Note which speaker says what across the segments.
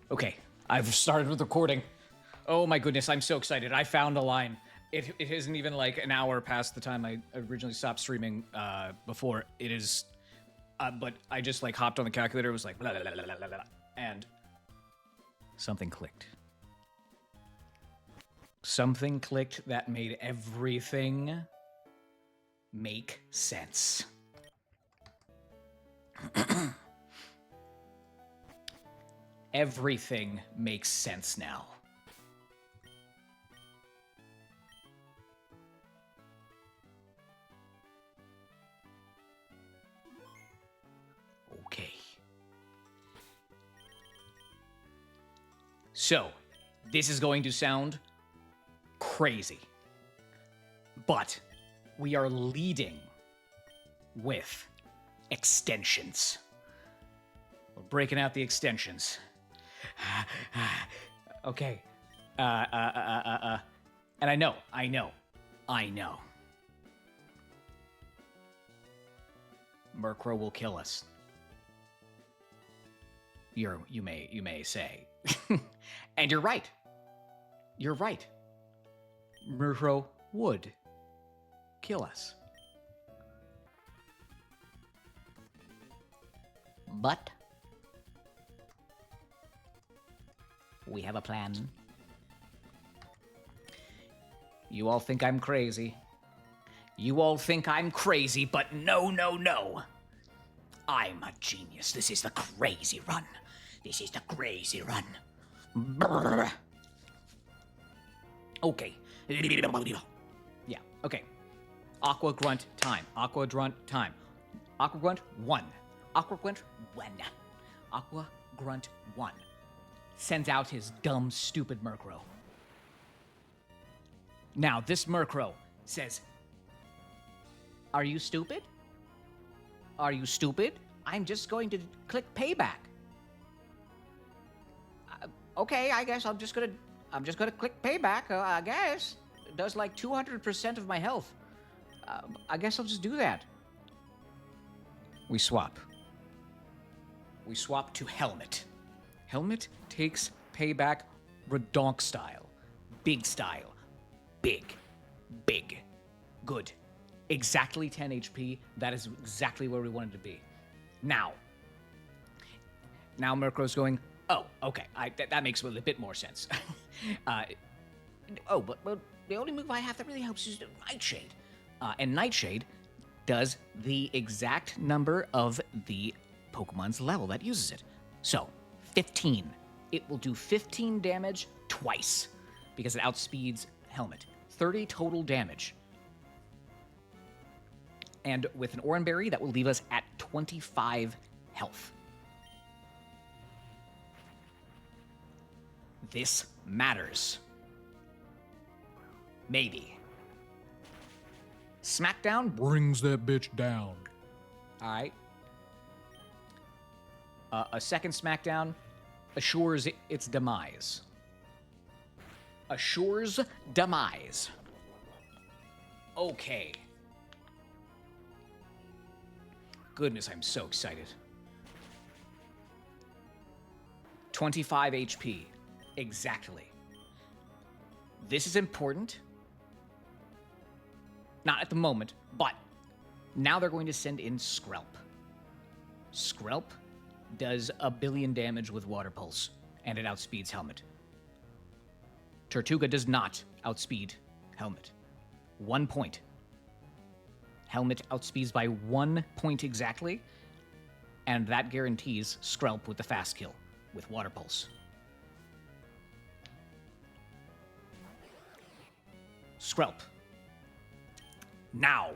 Speaker 1: Okay, I've started with recording. Oh my goodness, I'm so excited. I found a line. It isn't even like an hour past the time I originally stopped streaming before. It is, but I just like hopped on the calculator. It was like, blah, blah, blah, blah, blah, blah, and something clicked. Something clicked that made everything make sense. Everything makes sense now. Okay. So, this is going to sound crazy, but we are leading with extensions. We're breaking out the extensions. Okay. And I know. Murkrow will kill us. You may say. And you're right. You're right. Murkrow would kill us. But we have a plan. You all think I'm crazy. But no. I'm a genius. This is the crazy run. Brrr. Okay. Yeah, okay. Aqua Grunt time. Aqua Grunt 1. Aqua Grunt 1. Sends out his dumb, stupid Murkrow. Now, this Murkrow says, Are you stupid? I'm just going to click payback. Okay, I guess I'm just gonna click payback. I guess it does like 200% of my health. I guess I'll just do that. We swap to Helmet. Helmet takes payback Redonk style. Big style. Big. Good. Exactly 10 HP. That is exactly where we wanted to be. Now Murkrow's going, oh, okay. That makes a bit more sense. But the only move I have that really helps is Nightshade. And Nightshade does the exact number of the Pokemon's level that uses it. So, 15. It will do 15 damage twice because it outspeeds Helmet. 30 total damage. And with an Oran Berry, that will leave us at 25 health. This matters. Maybe. Smackdown brings that bitch down. All right. A second Smackdown assures its demise. Okay. Goodness, I'm so excited. 25 HP. Exactly. This is important. Not at the moment, but now they're going to send in Skrelp. Skrelp does 1 billion damage with Water Pulse, and it outspeeds Helmet. Tortuga does not outspeed Helmet. 1 point. Helmet outspeeds by 1 point exactly, and that guarantees Skrelp with the fast kill with Water Pulse. Skrelp. Now.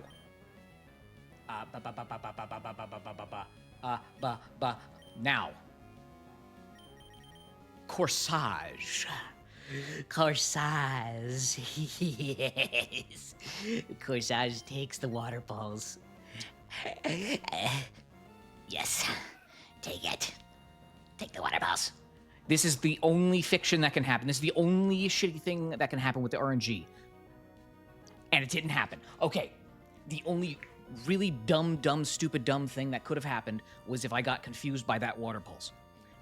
Speaker 1: Now. Corsage. Yes. Corsage takes the Water Pulse. Yes. Take it. Take the Water Pulse. This is the only fiction that can happen. This is the only shitty thing that can happen with the RNG. And it didn't happen. Okay. The only really dumb thing that could have happened was if I got confused by that Water Pulse.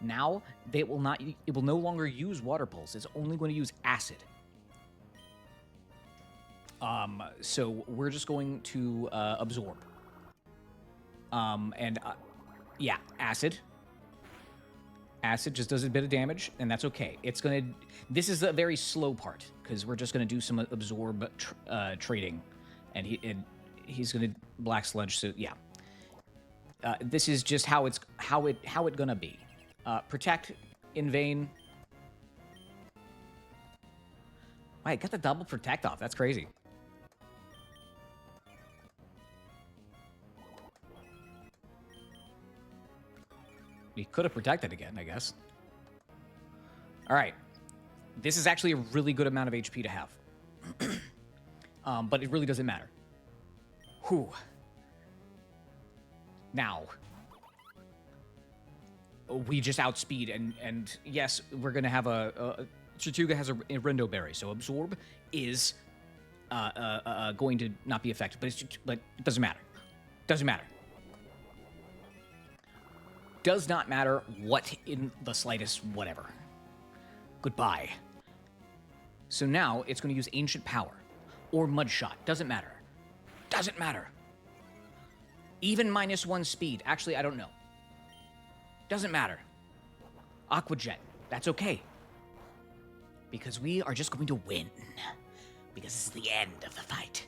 Speaker 1: Now they will not. It will no longer use Water Pulse. It's only going to use Acid. So we're just going to absorb. Yeah, Acid. Acid just does a bit of damage, and that's okay. It's gonna. This is a very slow part because we're just gonna do some absorb trading, and he's gonna Black Sludge. So yeah, this is just how it gonna be. Protect in vain. Wait, I got the double protect off. That's crazy. He could have protected again, I guess. All right. This is actually a really good amount of HP to have. But it really doesn't matter. Whew. Now, we just outspeed, and yes, we're going to have Tirtouga has a Rindo Berry, so Absorb is going to not be effective, but it doesn't matter. Doesn't matter. Does not matter what in the slightest whatever. Goodbye. So now it's going to use Ancient Power or Mud Shot. Doesn't matter. Doesn't matter. Even -1 speed. Actually, I don't know. Doesn't matter. Aqua Jet. That's okay. Because we are just going to win. Because this is the end of the fight.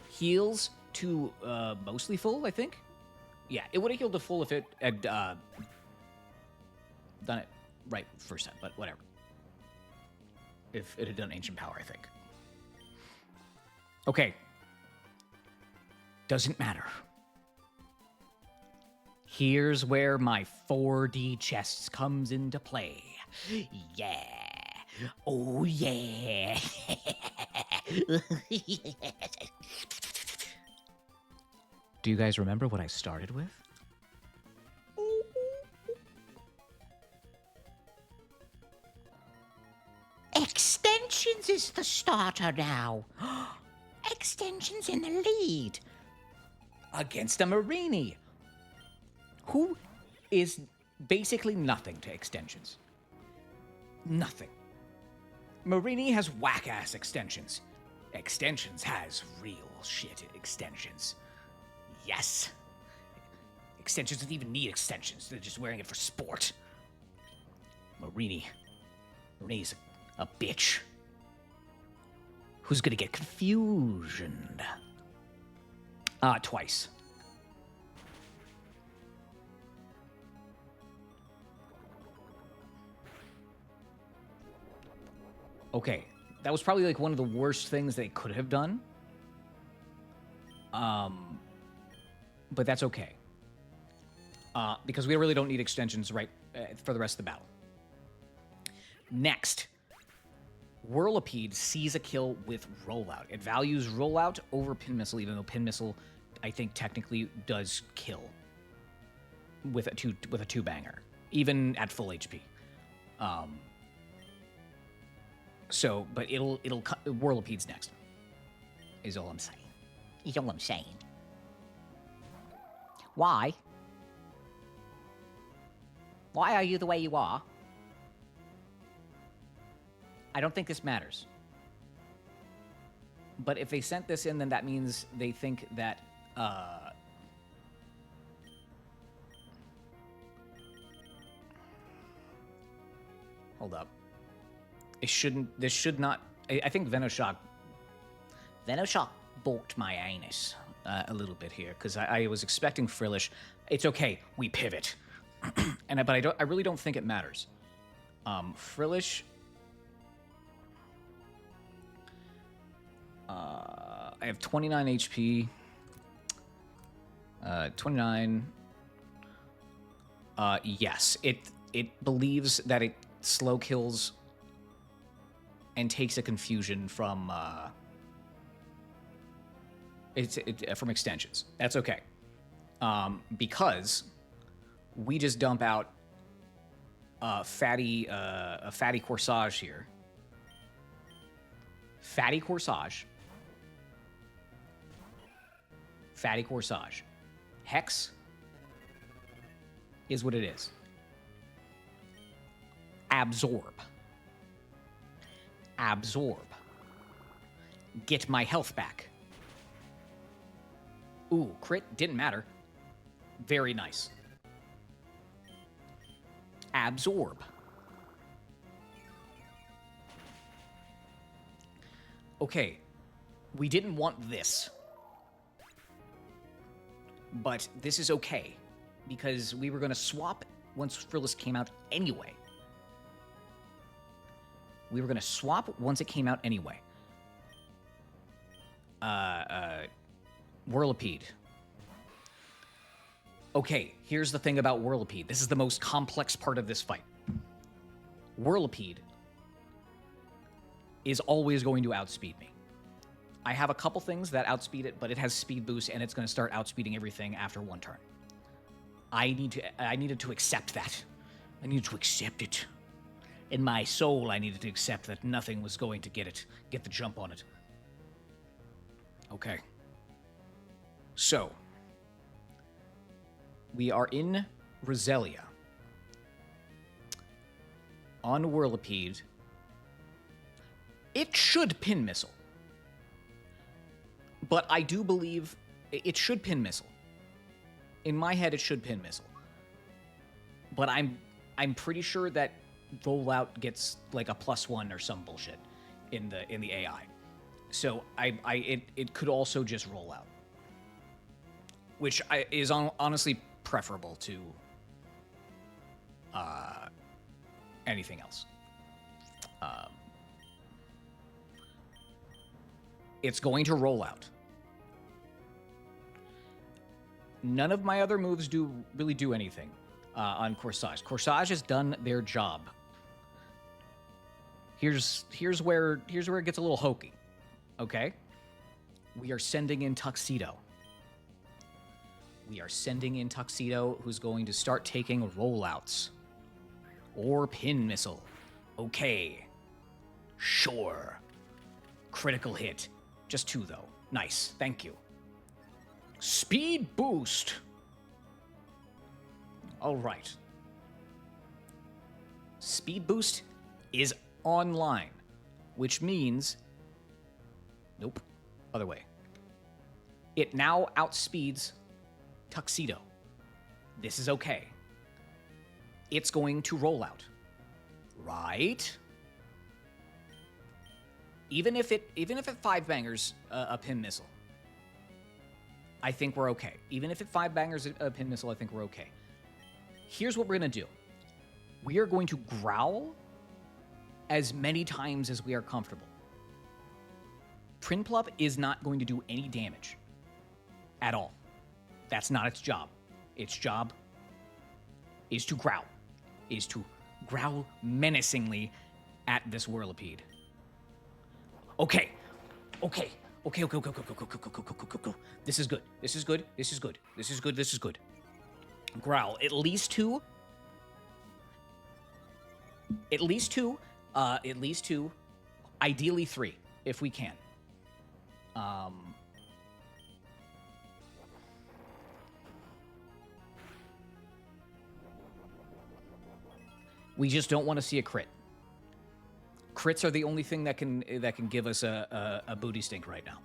Speaker 1: Heals to mostly full, I think. Yeah, it would have healed to full if it had done it right first time, but whatever. If it had done Ancient Power, I think. Okay. Doesn't matter. Here's where my 4D chests comes into play. Yeah. Oh, yeah. Do you guys remember what I started with? Extensions is the starter now. Extensions in the lead. Against a Marini, who is basically nothing to Extensions. Nothing. Marini has whack-ass Extensions. Extensions has real shit Extensions. Yes. Extensions don't even need extensions. They're just wearing it for sport. Marini's a bitch. Who's gonna get confusioned? Twice. Okay. That was probably like one of the worst things they could have done. But that's okay. Because we really don't need extensions for the rest of the battle. Next, Whirlipede sees a kill with Rollout. It values Rollout over Pin Missile, even though Pin Missile, I think, technically does kill with a two-banger, even at full HP. But Whirlipede's next. Is all I'm saying. Is all I'm saying. Why? Why are you the way you are? I don't think this matters. But if they sent this in, then that means they think that, hold up. This should not... I think Venoshock balked my anus a little bit here, because I was expecting Frillish. It's okay, we pivot. But I really don't think it matters. Frillish... I have 29 HP. 29. Yes, it believes that it slow kills and takes a confusion from from extensions. That's okay. Because we just dump out a fatty Corsage here. Fatty Corsage. Fatty Corsage. Hex is what it is. Absorb. Absorb. Get my health back. Ooh, crit. Didn't matter. Very nice. Absorb. Okay. We didn't want this. But this is okay. Because we were going to swap once Frillis came out anyway. We were going to swap once it came out anyway. Whirlipede. Okay, here's the thing about Whirlipede. This is the most complex part of this fight. Whirlipede is always going to outspeed me. I have a couple things that outspeed it, but it has speed boost, and it's going to start outspeeding everything after one turn. I needed to accept that. I needed to accept it. In my soul, I needed to accept that nothing was going to get the jump on it. Okay. So, we are in Roselia. On Whirlipede. It should pin missile. But I do believe it should pin missile. In my head, it should pin missile. But I'm pretty sure that rollout gets like a +1 or some bullshit in the AI. So it could also just roll out, which is honestly preferable to anything else. It's going to roll out. None of my other moves really do anything on Corsage. Corsage has done their job. Here's where it gets a little hokey. Okay? We are sending in Tuxedo. We are sending in Tuxedo, who's going to start taking rollouts. Or pin missile. Okay. Sure. Critical hit. Just 2, though. Nice. Thank you. Speed boost. All right. Speed boost is online, which means... Nope. Other way. It now outspeeds Tuxedo. This is okay. It's going to roll out. Right? Even if it 5-bangers a pin missile, I think we're okay. Even if it 5-bangers a pin missile, I think we're okay. Here's what we're going to do. We are going to growl as many times as we are comfortable. Prinplup is not going to do any damage at all. That's not its job. Its job is to growl. Is to growl menacingly at this Whirlipede. Okay. This is good. This is good. This is good. This is good. This is good. Growl. At least 2. At least 2. At least 2. Ideally 3, if we can. We just don't want to see a crit. Crits are the only thing that can give us a booty stink right now.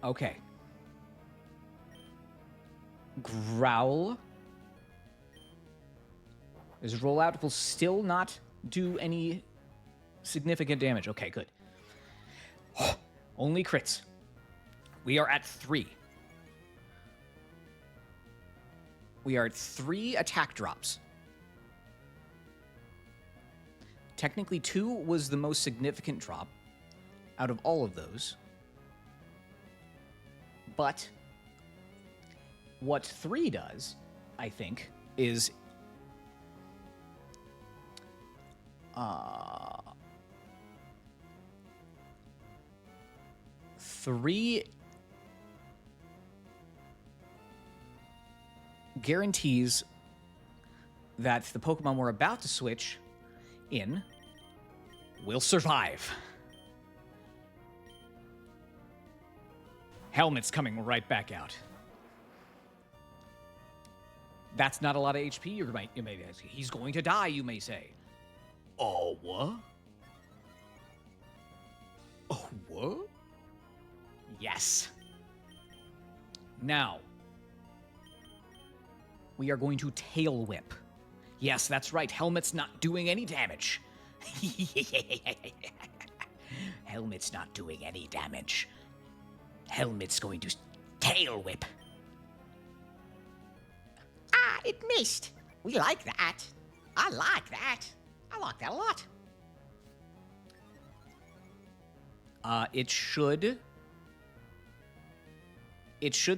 Speaker 1: Okay. Growl. This rollout will still not do any significant damage. Okay, good. Only crits. We are at 3. We are at 3 attack drops. Technically, 2 was the most significant drop out of all of those. But what 3 does, I think, is... 3 guarantees that the Pokemon we're about to switch in will survive. Helmet's coming right back out. That's not a lot of HP. You may ask. He's going to die, you may say. Oh, what? Oh, what? Yes. Now, we are going to tail whip. Yes, that's right. Helmet's not doing any damage. Helmet's not doing any damage. Helmet's going to tail whip. Ah, it missed. We like that. I like that. I like that a lot. It should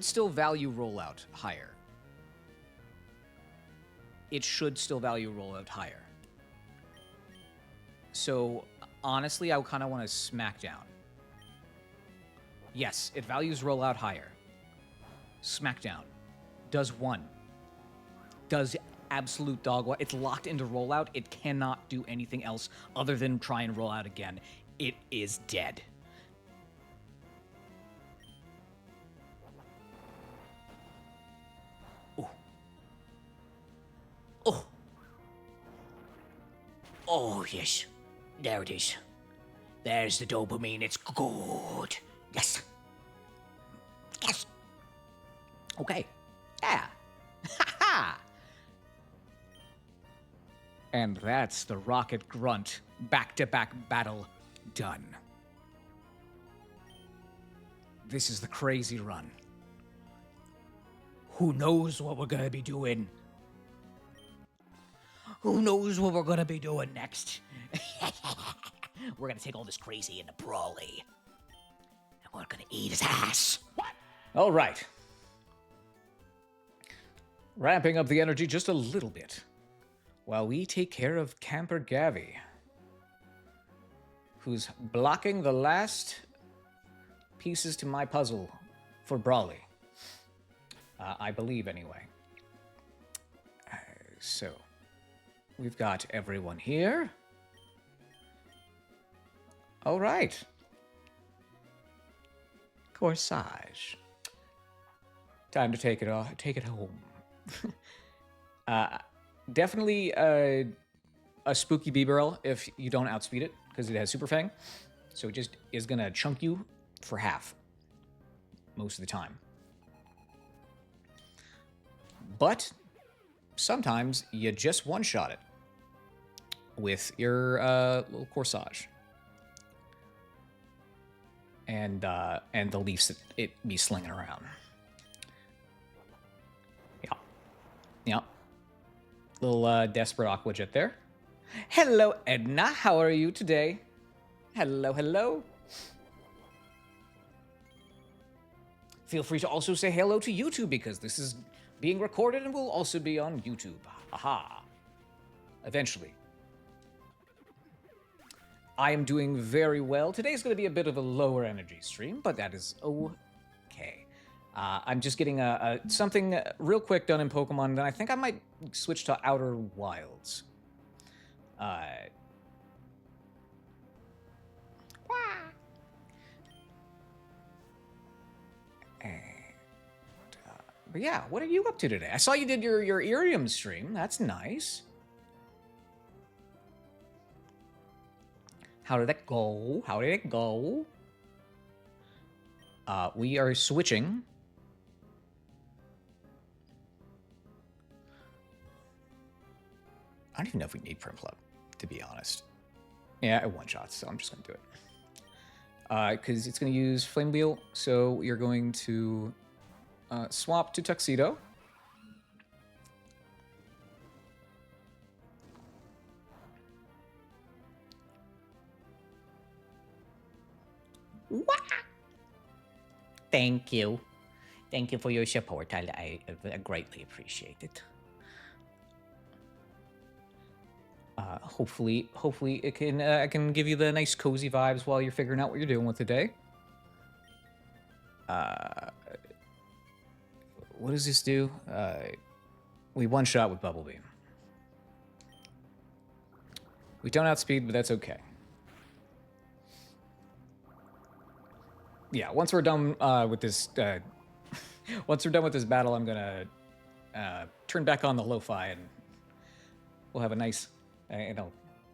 Speaker 1: still value rollout higher. It should still value rollout higher. So, honestly, I kind of want to smack down. Yes, it values rollout higher. Smackdown does 1. Does absolute dog. It's locked into rollout. It cannot do anything else other than try and roll out again. It is dead. Oh. Oh. Oh, yes. There it is. There's the dopamine. It's good. Yes. Yes. Okay. Yeah. Ha ha. And that's the Rocket Grunt back-to-back battle done. This is the crazy run. Who knows what we're gonna be doing? Who knows what we're gonna be doing next? We're gonna take all this crazy into Brawly. And we're gonna eat his ass. What? All right. Ramping up the energy just a little bit while we take care of Camper Gavi, who's blocking the last pieces to my puzzle for Brawly. I believe, anyway. So, we've got everyone here. All right. Corsage. Time to take it home. Definitely a spooky B-Barrel if you don't outspeed it, because it has Super Fang. So it just is going to chunk you for half most of the time. But sometimes you just one-shot it with your little Corsage. And the leaves that it be slinging around. Yeah. Little desperate Aqua Jet there. Hello, Edna. How are you today? Hello, hello. Feel free to also say hello to YouTube because this is being recorded and will also be on YouTube. Aha. Eventually. I am doing very well. Today's going to be a bit of a lower energy stream, but that is okay. I'm just getting something real quick done in Pokemon, then I think I might switch to Outer Wilds. But yeah, what are you up to today? I saw you did your Irium stream. That's nice. How did that go? How did it go? We are switching. I don't even know if we need Prinplup, to be honest. Yeah, it one-shots, so I'm just going to do it. Because it's going to use Flame Wheel, so you're going to swap to Tuxedo. Thank you. Thank you for your support. I greatly appreciate it. Hopefully it can I can give you the nice cozy vibes while you're figuring out what you're doing with the day. What does this do? We one-shot with Bubble Beam. We don't outspeed, but that's okay. Yeah, once we're done with this, once we're done with this battle, I'm gonna turn back on the lo-fi, and we'll have a nice,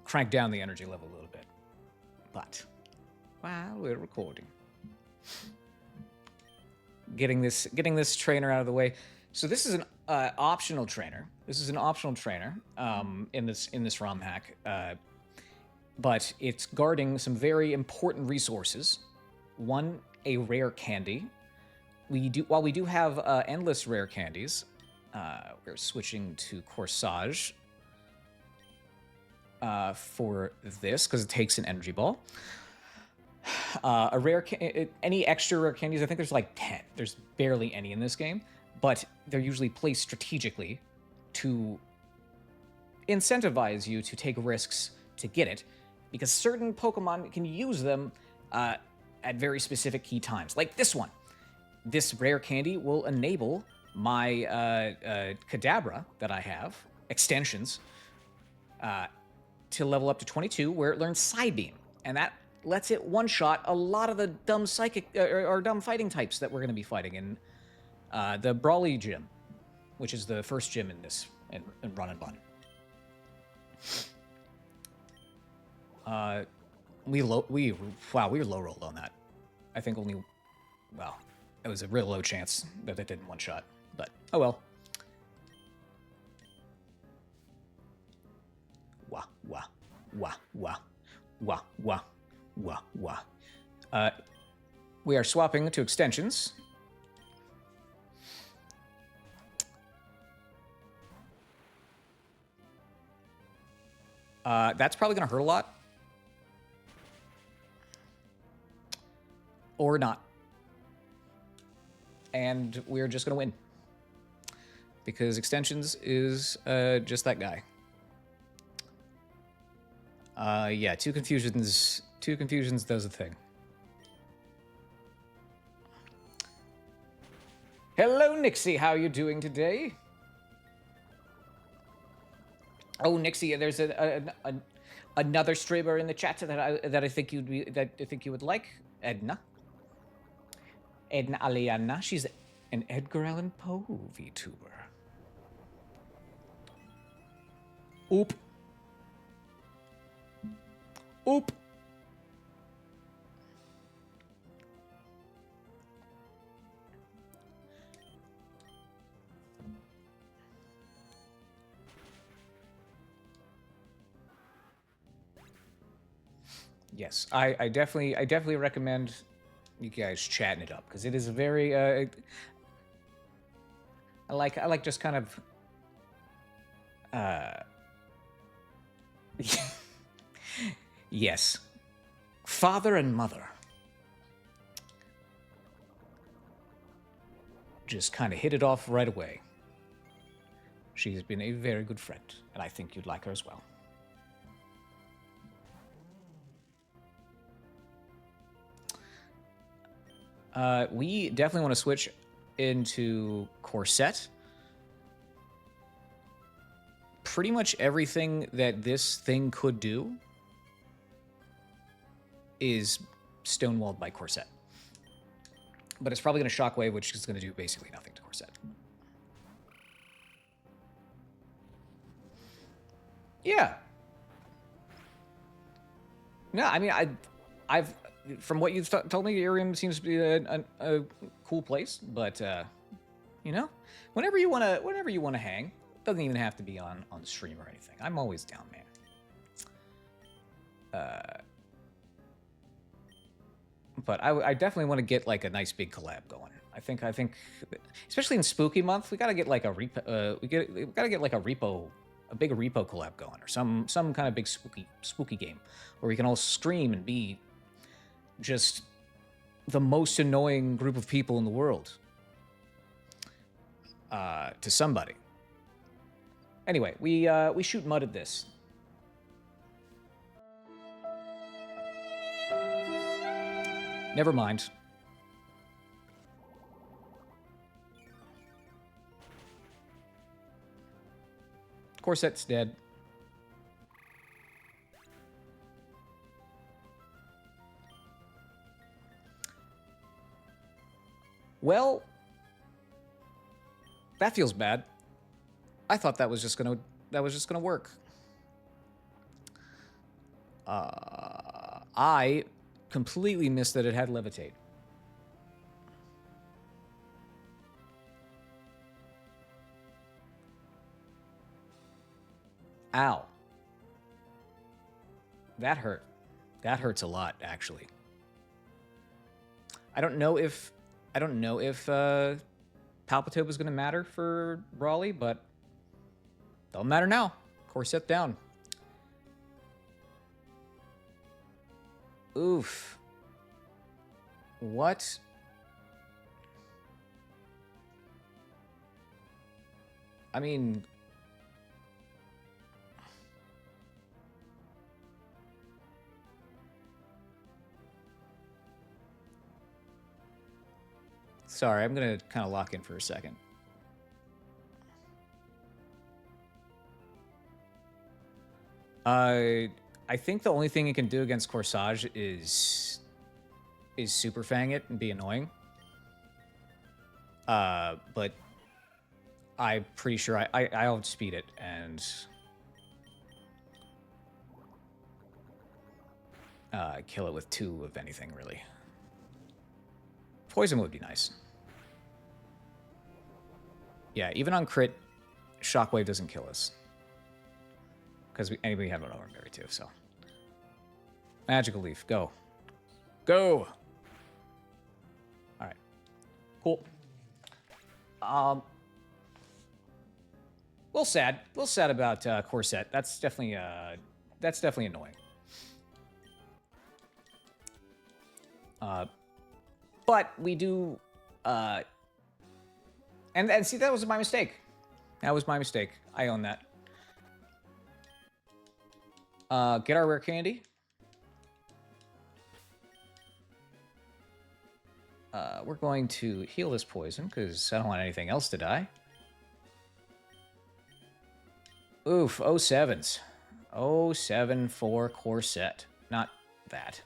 Speaker 1: crank down the energy level a little bit. But while we're recording, getting this trainer out of the way. So this is an optional trainer. This is an optional trainer in this ROM hack, but it's guarding some very important resources. One, a rare candy. While we do have endless rare candies, we're switching to Corsage for this because it takes an energy ball. Any extra rare candies, I think there's like 10. There's barely any in this game, but they're usually placed strategically to incentivize you to take risks to get it, because certain Pokemon can use them at very specific key times. Like this one. This rare candy will enable my Kadabra that I have, extensions, to level up to 22, where it learns Psybeam. And that lets it one-shot a lot of the dumb psychic or dumb fighting types that we're going to be fighting in the Brawly gym, which is the first gym in this in Run and Bun. We were low rolled on that. I think only, well, it was a real low chance that it didn't one shot, but oh well. Wah wah wah wah wah wah wah wah. We are swapping to extensions. That's probably going to hurt a lot. Or not. And we're just going to win. Because extensions is just that guy. Yeah, two confusions does a thing. Hello, Nixie. How are you doing today? Oh, Nixie, there's another streamer in the chat that I think you would like, Edna Aliana. She's an Edgar Allan Poe VTuber. Oop. Oop. Yes, I definitely recommend you guys chatting it up, because it is a very I like just kind of yes, father and mother just kind of hit it off right away. She's been a very good friend, and I think you'd like her as well. We definitely want to switch into Corset. Pretty much everything that this thing could do is stonewalled by Corset. But it's probably going to Shockwave, which is going to do basically nothing to Corset. Yeah. No, I mean, I've from what you've told me, Irium seems to be a cool place. But you know, whenever you wanna hang, it doesn't even have to be on stream or anything. I'm always down, man. But I definitely want to get like a nice big collab going. I think, especially in Spooky Month, we gotta get like a repo. We gotta get like a big repo collab going, or some kind of big spooky game where we can all scream and be just the most annoying group of people in the world to somebody. Anyway, we shoot mud at this. Never mind. Corset's dead. Well, that feels bad. I thought that was just gonna work. I completely missed that it had levitate. Ow. That hurt. That hurts a lot, actually. I don't know if Palpitope is going to matter for Brawly, but don't matter now. Corset down. Oof. What? I mean... Sorry, I'm going to kind of lock in for a second. I think the only thing it can do against Corsage is Super Fang it and be annoying. But I'm pretty sure I'll outspeed it and kill it with 2 of anything, really. Poison would be nice. Yeah, even on crit, Shockwave doesn't kill us. Because we have an Overberry too, so. Magical Leaf, go. Go! Alright. Cool. A little sad. A little sad about Corset. That's definitely annoying. But we do and see, that was my mistake. That was my mistake. I own that. Get our rare candy. We're going to heal this poison, because I don't want anything else to die. Oof, 07s. 07 for Corset. Not that.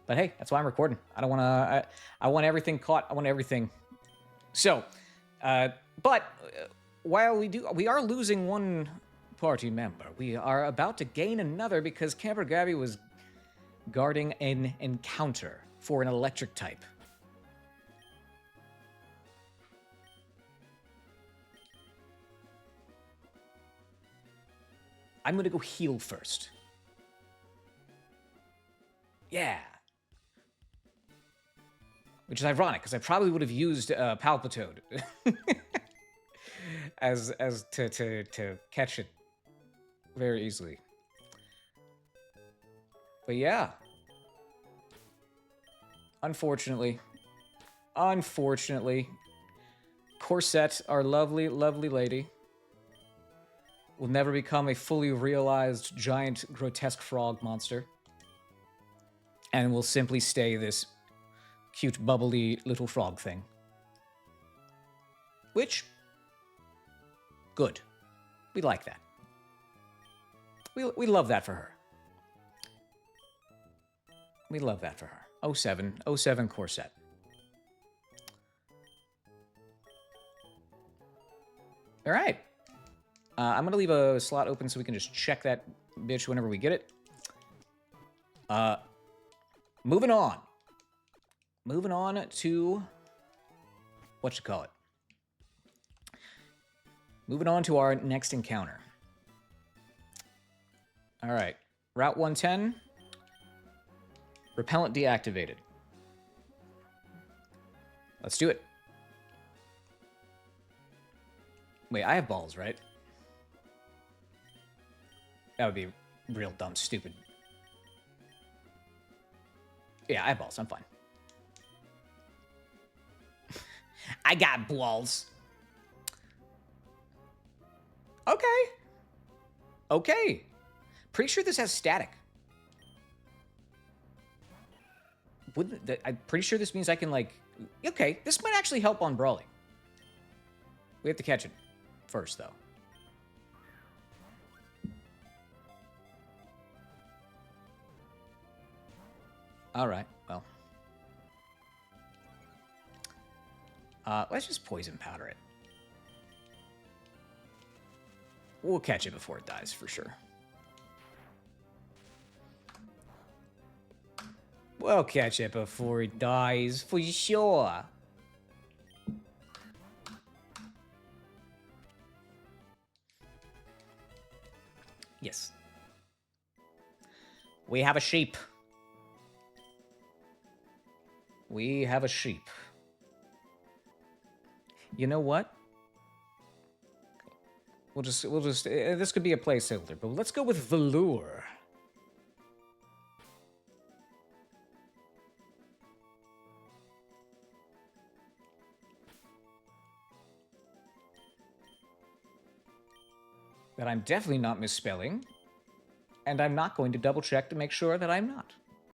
Speaker 1: But hey, that's why I'm recording. I don't want to... I want everything caught. I want everything. So, but while we are losing one party member, we are about to gain another because Camper Gabby was guarding an encounter for an electric type. I'm going to go heal first. Yeah. Which is ironic, because I probably would have used Palpitoad as to catch it very easily. But yeah. Unfortunately, Corset, our lovely, lovely lady, will never become a fully realized giant grotesque frog monster. And will simply stay this cute, bubbly little frog thing. Which, good. We like that. We love that for her. We love that for her. 07 Corset. All right. I'm going to leave a slot open so we can just check that bitch whenever we get it. Moving on. Moving on to... whatchamacallit. Moving on to our next encounter. All right. Route 110. Repellent deactivated. Let's do it. Wait, I have balls, right? That would be real dumb, stupid. Yeah, I have balls. I'm fine. I got balls. Okay. Okay. Pretty sure this has static. I'm pretty sure this means I can, like... Okay, this might actually help on Brawly. We have to catch it first, though. All right, well. Let's just poison powder it.
Speaker 2: We'll catch it before it dies, for sure. We'll catch it before it dies, for sure. Yes. We have a sheep. We have a sheep. You know what? We'll just, this could be a placeholder, but let's go with Velour. That I'm definitely not misspelling, and I'm not going to double check to make sure that I'm not.